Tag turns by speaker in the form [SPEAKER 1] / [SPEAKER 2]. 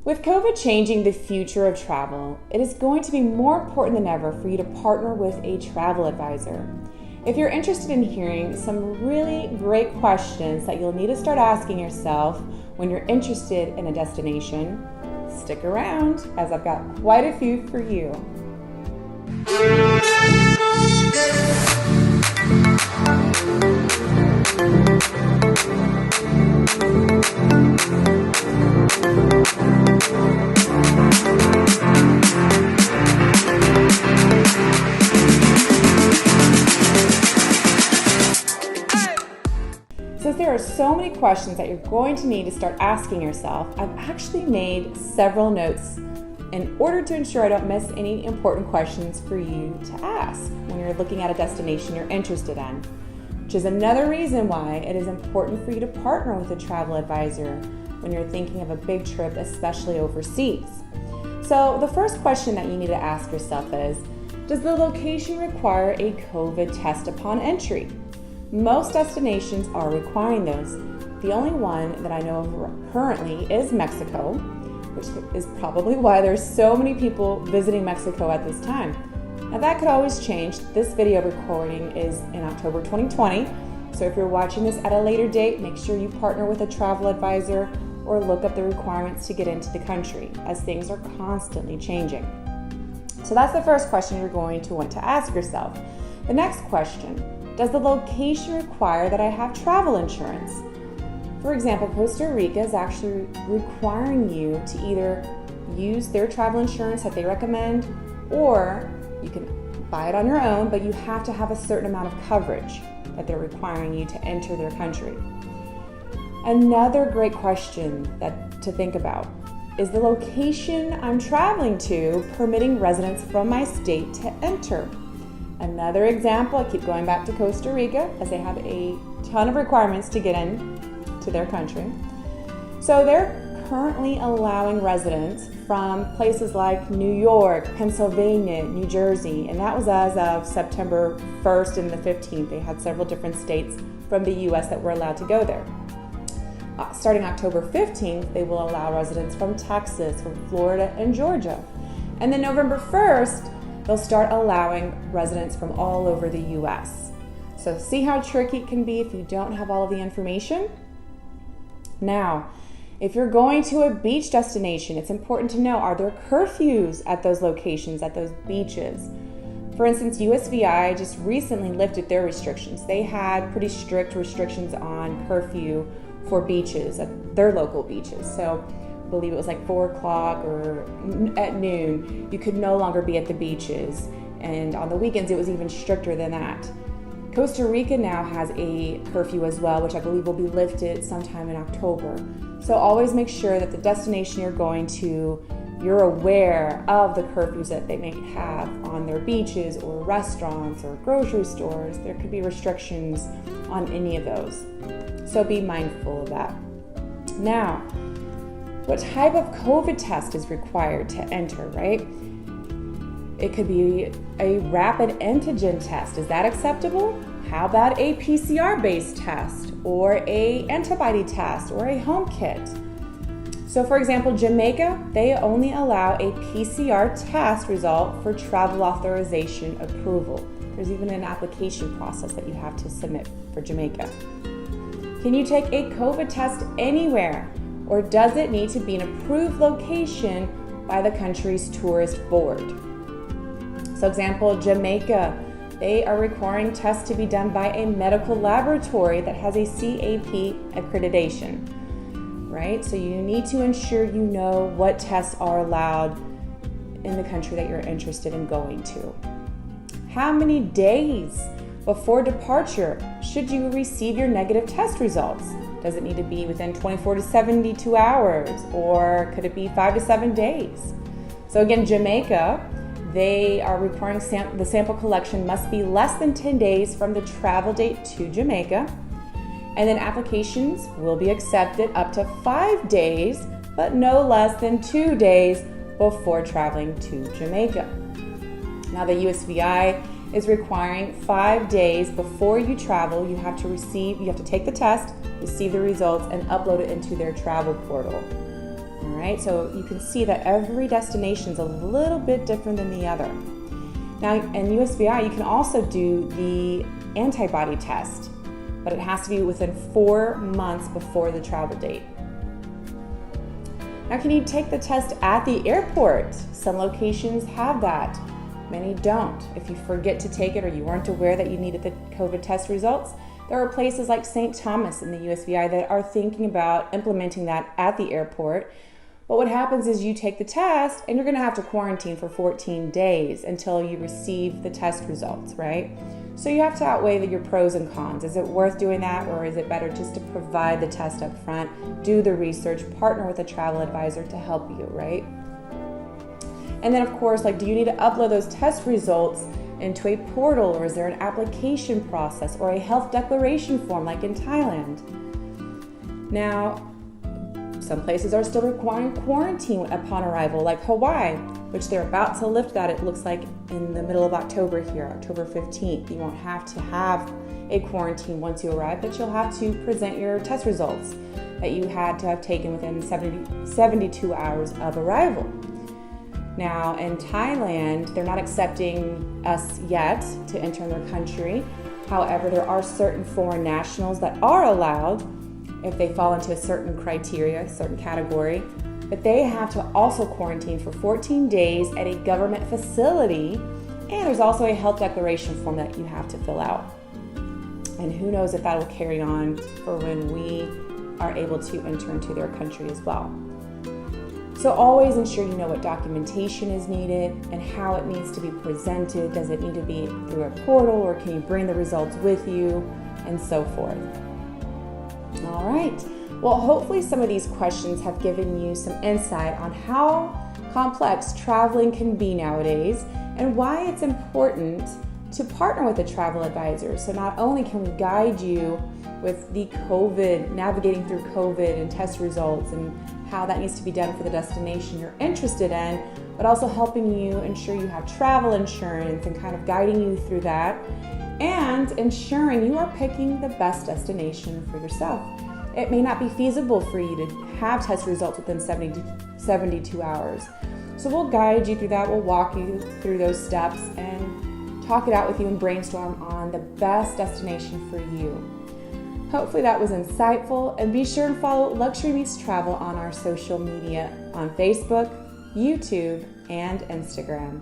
[SPEAKER 1] With COVID changing the future of travel, it is going to be more important than ever for you to partner with a travel advisor. If you're interested in hearing some really great questions that you'll need to start asking yourself when you're interested in a destination, stick around as I've got quite a few for you. Since there are so many questions that you're going to need to start asking yourself, I've actually made several notes in order to ensure I don't miss any important questions for you to ask when you're looking at a destination you're interested in, which is another reason why it is important for you to partner with a travel advisor when you're thinking of a big trip, especially overseas. So the first question that you need to ask yourself is, does the location require a COVID test upon entry? Most destinations are requiring those. The only one that I know of currently is Mexico, which is probably why there's so many people visiting Mexico at this time. Now that could always change. This video recording is in October 2020, so if you're watching this at a later date, make sure you partner with a travel advisor or look up the requirements to get into the country, as things are constantly changing. So that's the first question you're going to want to ask yourself. The next question, does the location require that I have travel insurance? For example, Costa Rica is actually requiring you to either use their travel insurance that they recommend, or you can buy it on your own, but you have to have a certain amount of coverage that they're requiring you to enter their country. Another great question to think about, is the location I'm traveling to permitting residents from my state to enter? Another example, I keep going back to Costa Rica as they have a ton of requirements to get in to their country. So they're currently allowing residents from places like New York, Pennsylvania, New Jersey, and that was as of September 1st and the 15th. They had several different states from the US that were allowed to go there. Starting October 15th, they will allow residents from Texas, from Florida, and Georgia. And then November 1st, they'll start allowing residents from all over the US. So see how tricky it can be if you don't have all of the information? Now, if you're going to a beach destination, it's important to know, are there curfews at those locations, at those beaches? For instance, USVI just recently lifted their restrictions. They had pretty strict restrictions on curfew for beaches, at their local beaches. So I believe it was like 4 o'clock or at noon, you could no longer be at the beaches. And on the weekends, it was even stricter than that. Costa Rica now has a curfew as well, which I believe will be lifted sometime in October. So always make sure that the destination you're going to, you're aware of the curfews that they may have on their beaches or restaurants or grocery stores. There could be restrictions on any of those. So be mindful of that. Now, what type of COVID test is required to enter, right? It could be a rapid antigen test. Is that acceptable? How about a PCR-based test or a antibody test or a home kit? So for example, Jamaica, they only allow a PCR test result for travel authorization approval. There's even an application process that you have to submit for Jamaica. Can you take a COVID test anywhere, or does it need to be an approved location by the country's tourist board? So example, Jamaica, they are requiring tests to be done by a medical laboratory that has a CAP accreditation, right? So you need to ensure you know what tests are allowed in the country that you're interested in going to. How many days before departure should you receive your negative test results? Does it need to be within 24 to 72 hours, or could it be 5 to 7 days? So again, Jamaica, they are requiring the sample collection must be less than 10 days from the travel date to Jamaica. And then applications will be accepted up to 5 days, but no less than 2 days before traveling to Jamaica. Now the USVI is requiring 5 days before you travel. You have to take the test, receive the results, and upload it into their travel portal. All right? So you can see that every destination is a little bit different than the other. Now, in USVI, you can also do the antibody test, but it has to be within 4 months before the travel date. Now, can you take the test at the airport? Some locations have that. Many don't. If you forget to take it or you weren't aware that you needed the COVID test results, there are places like St. Thomas in the USVI that are thinking about implementing that at the airport. But what happens is you take the test and you're going to have to quarantine for 14 days until you receive the test results, right? So you have to outweigh your pros and cons. Is it worth doing that, or is it better just to provide the test up front, do the research, partner with a travel advisor to help you, right? And then of course, do you need to upload those test results into a portal, or is there an application process or a health declaration form like in Thailand? Now, some places are still requiring quarantine upon arrival, like Hawaii, which they're about to lift that, it looks like, in the middle of October here, October 15th. You won't have to have a quarantine once you arrive, but you'll have to present your test results that you had to have taken within 72 hours of arrival. Now, in Thailand, they're not accepting us yet to enter their country. However, there are certain foreign nationals that are allowed if they fall into a certain criteria, a certain category, but they have to also quarantine for 14 days at a government facility, and there's also a health declaration form that you have to fill out. And who knows if that will carry on for when we are able to enter into their country as well. So always ensure you know what documentation is needed and how it needs to be presented. Does it need to be through a portal, or can you bring the results with you, and so forth. All right. Well, hopefully some of these questions have given you some insight on how complex traveling can be nowadays and why it's important to partner with a travel advisor. So not only can we guide you with the navigating through COVID and test results and how that needs to be done for the destination you're interested in, but also helping you ensure you have travel insurance and kind of guiding you through that, and ensuring you are picking the best destination for yourself. It may not be feasible for you to have test results within 72 hours. So we'll guide you through that. We'll walk you through those steps and talk it out with you and brainstorm on the best destination for you. Hopefully that was insightful, and be sure and follow Luxury Meets Travel on our social media on Facebook, YouTube, and Instagram.